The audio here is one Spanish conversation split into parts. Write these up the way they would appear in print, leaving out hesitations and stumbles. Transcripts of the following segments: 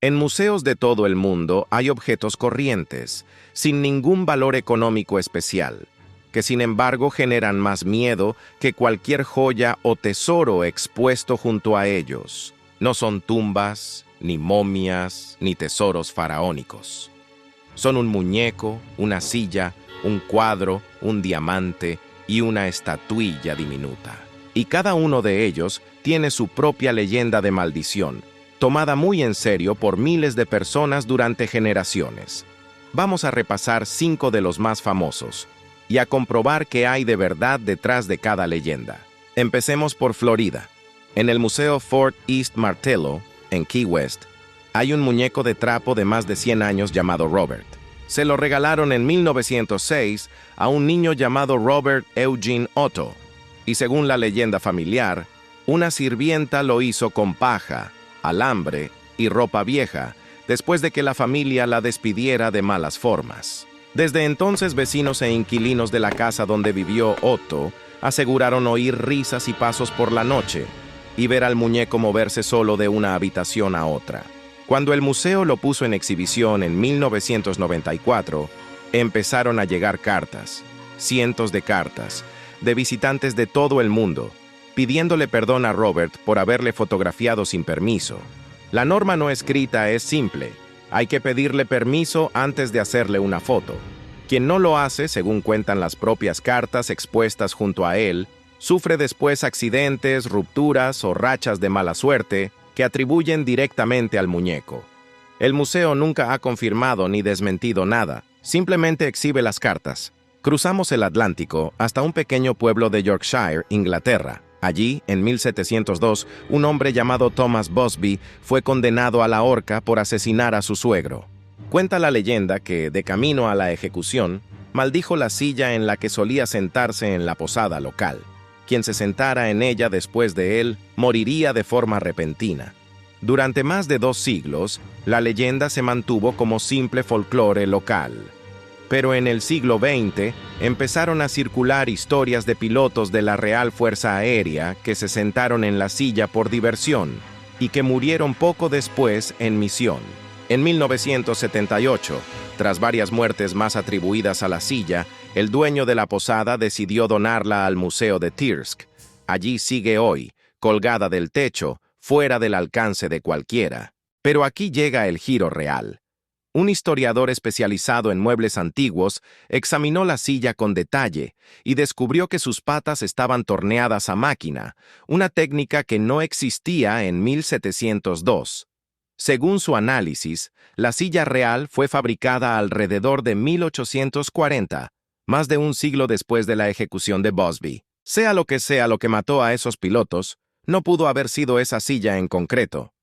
En museos de todo el mundo hay objetos corrientes, sin ningún valor económico especial, que sin embargo generan más miedo que cualquier joya o tesoro expuesto junto a ellos. No son tumbas, ni momias, ni tesoros faraónicos. Son un muñeco, una silla, un cuadro, un diamante y una estatuilla diminuta. Y cada uno de ellos tiene su propia leyenda de maldición, tomada muy en serio por miles de personas durante generaciones. Vamos a repasar 5 de los más famosos y a comprobar qué hay de verdad detrás de cada leyenda. Empecemos por Florida. En el Museo Fort East Martello, en Key West, hay un muñeco de trapo de más de 100 años llamado Robert. Se lo regalaron en 1906 a un niño llamado Robert Eugene Otto, y según la leyenda familiar, una sirvienta lo hizo con paja, alambre y ropa vieja, después de que la familia la despidiera de malas formas. Desde entonces, vecinos e inquilinos de la casa donde vivió Otto aseguraron oír risas y pasos por la noche y ver al muñeco moverse solo de una habitación a otra. Cuando el museo lo puso en exhibición en 1994, empezaron a llegar cartas, cientos de cartas, de visitantes de todo el mundo, pidiéndole perdón a Robert por haberle fotografiado sin permiso. La norma no escrita es simple: hay que pedirle permiso antes de hacerle una foto. Quien no lo hace, según cuentan las propias cartas expuestas junto a él, sufre después accidentes, rupturas o rachas de mala suerte que atribuyen directamente al muñeco. El museo nunca ha confirmado ni desmentido nada, simplemente exhibe las cartas. Cruzamos el Atlántico hasta un pequeño pueblo de Yorkshire, Inglaterra. Allí, en 1702, un hombre llamado Thomas Busby fue condenado a la horca por asesinar a su suegro. Cuenta la leyenda que, de camino a la ejecución, maldijo la silla en la que solía sentarse en la posada local. Quien se sentara en ella después de él moriría de forma repentina. Durante más de 2 siglos, la leyenda se mantuvo como simple folclore local. Pero en el siglo XX empezaron a circular historias de pilotos de la Real Fuerza Aérea que se sentaron en la silla por diversión y que murieron poco después en misión. En 1978, tras varias muertes más atribuidas a la silla, el dueño de la posada decidió donarla al Museo de Thirsk. Allí sigue hoy, colgada del techo, fuera del alcance de cualquiera. Pero aquí llega el giro real. Un historiador especializado en muebles antiguos examinó la silla con detalle y descubrió que sus patas estaban torneadas a máquina, una técnica que no existía en 1702. Según su análisis, la silla real fue fabricada alrededor de 1840, más de un siglo después de la ejecución de Busby. Sea lo que mató a esos pilotos, no pudo haber sido esa silla en concreto.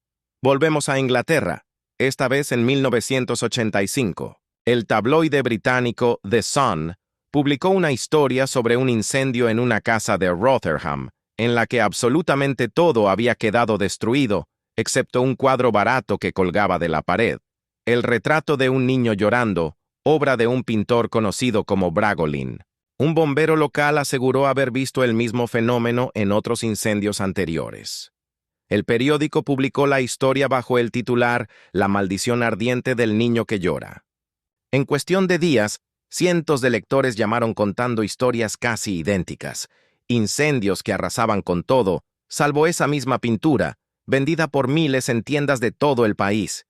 Volvemos a Inglaterra. Esta vez en 1985, el tabloide británico The Sun publicó una historia sobre un incendio en una casa de Rotherham, en la que absolutamente todo había quedado destruido, excepto un cuadro barato que colgaba de la pared. El retrato de un niño llorando, obra de un pintor conocido como Bragolin. Un bombero local aseguró haber visto el mismo fenómeno en otros incendios anteriores. El periódico publicó la historia bajo el titular La maldición ardiente del niño que llora. En cuestión de días, cientos de lectores llamaron contando historias casi idénticas, incendios que arrasaban con todo, salvo esa misma pintura, vendida por miles en tiendas de todo el país.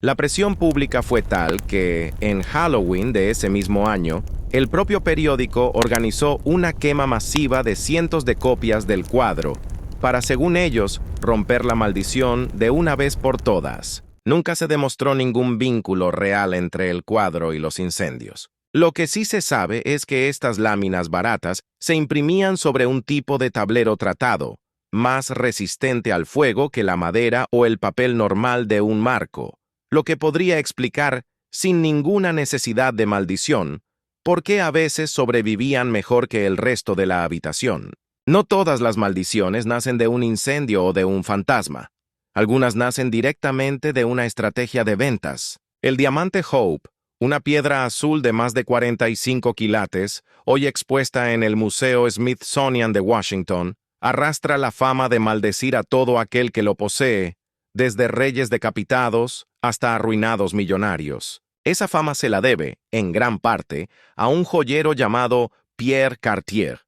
La presión pública fue tal que, en Halloween de ese mismo año, el propio periódico organizó una quema masiva de cientos de copias del cuadro, para, según ellos, romper la maldición de una vez por todas. Nunca se demostró ningún vínculo real entre el cuadro y los incendios. Lo que sí se sabe es que estas láminas baratas se imprimían sobre un tipo de tablero tratado, más resistente al fuego que la madera o el papel normal de un marco, lo que podría explicar, sin ninguna necesidad de maldición, por qué a veces sobrevivían mejor que el resto de la habitación. No todas las maldiciones nacen de un incendio o de un fantasma. Algunas nacen directamente de una estrategia de ventas. El diamante Hope, una piedra azul de más de 45 quilates, hoy expuesta en el Museo Smithsonian de Washington, arrastra la fama de maldecir a todo aquel que lo posee, desde reyes decapitados hasta arruinados millonarios. Esa fama se la debe, en gran parte, a un joyero llamado Pierre Cartier.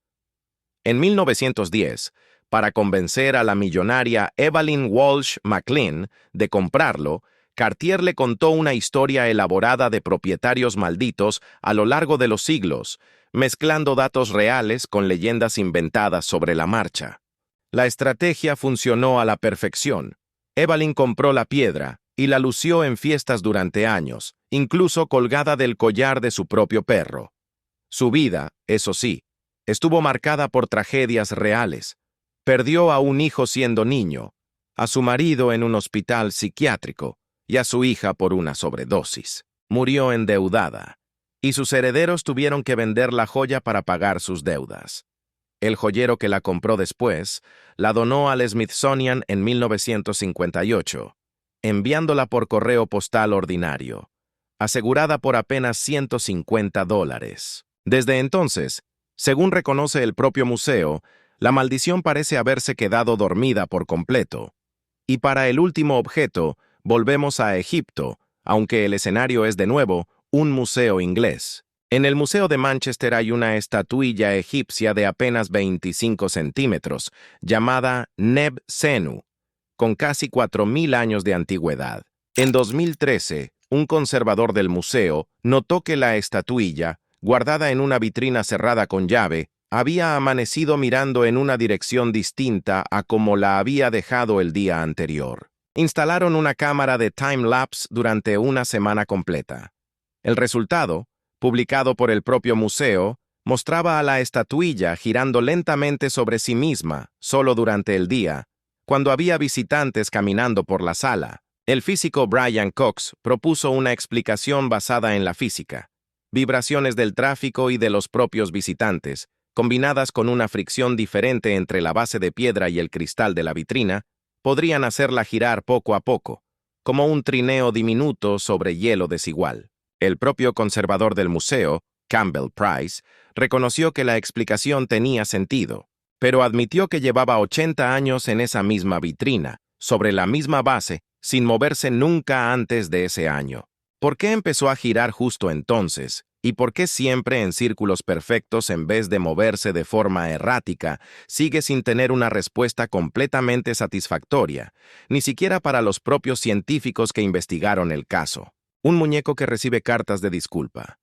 En 1910, para convencer a la millonaria Evelyn Walsh McLean de comprarlo, Cartier le contó una historia elaborada de propietarios malditos a lo largo de los siglos, mezclando datos reales con leyendas inventadas sobre la marcha. La estrategia funcionó a la perfección. Evelyn compró la piedra y la lució en fiestas durante años, incluso colgada del collar de su propio perro. Su vida, eso sí, estuvo marcada por tragedias reales. Perdió a un hijo siendo niño, a su marido en un hospital psiquiátrico y a su hija por una sobredosis. Murió endeudada, y sus herederos tuvieron que vender la joya para pagar sus deudas. El joyero que la compró después la donó al Smithsonian en 1958, enviándola por correo postal ordinario, asegurada por apenas $150. Desde entonces, según reconoce el propio museo, la maldición parece haberse quedado dormida por completo. Y para el último objeto, volvemos a Egipto, aunque el escenario es de nuevo un museo inglés. En el Museo de Manchester hay una estatuilla egipcia de apenas 25 centímetros, llamada Neb-Senu, con casi 4.000 años de antigüedad. En 2013, un conservador del museo notó que la estatuilla, guardada en una vitrina cerrada con llave, había amanecido mirando en una dirección distinta a como la había dejado el día anterior. Instalaron una cámara de time-lapse durante una semana completa. El resultado, publicado por el propio museo, mostraba a la estatuilla girando lentamente sobre sí misma, solo durante el día, cuando había visitantes caminando por la sala. El físico Brian Cox propuso una explicación basada en la física. Vibraciones del tráfico y de los propios visitantes, combinadas con una fricción diferente entre la base de piedra y el cristal de la vitrina, podrían hacerla girar poco a poco, como un trineo diminuto sobre hielo desigual. El propio conservador del museo, Campbell Price, reconoció que la explicación tenía sentido, pero admitió que llevaba 80 años en esa misma vitrina, sobre la misma base, sin moverse nunca antes de ese año. ¿Por qué empezó a girar justo entonces? ¿Y por qué siempre en círculos perfectos en vez de moverse de forma errática, sigue sin tener una respuesta completamente satisfactoria, ni siquiera para los propios científicos que investigaron el caso? Un muñeco que recibe cartas de disculpa.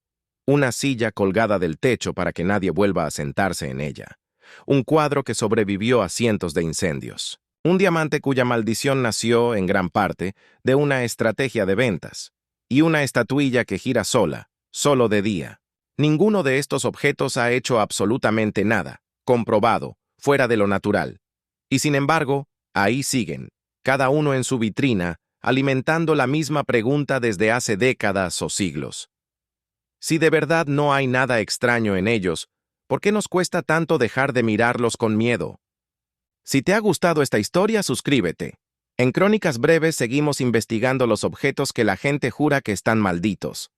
Una silla colgada del techo para que nadie vuelva a sentarse en ella. Un cuadro que sobrevivió a cientos de incendios. Un diamante cuya maldición nació, en gran parte, de una estrategia de ventas. Y una estatuilla que gira sola, solo de día. Ninguno de estos objetos ha hecho absolutamente nada, comprobado, fuera de lo natural. Y sin embargo, ahí siguen, cada uno en su vitrina, alimentando la misma pregunta desde hace décadas o siglos. Si de verdad no hay nada extraño en ellos, ¿por qué nos cuesta tanto dejar de mirarlos con miedo? Si te ha gustado esta historia, suscríbete. En Crónicas Breves seguimos investigando los objetos que la gente jura que están malditos.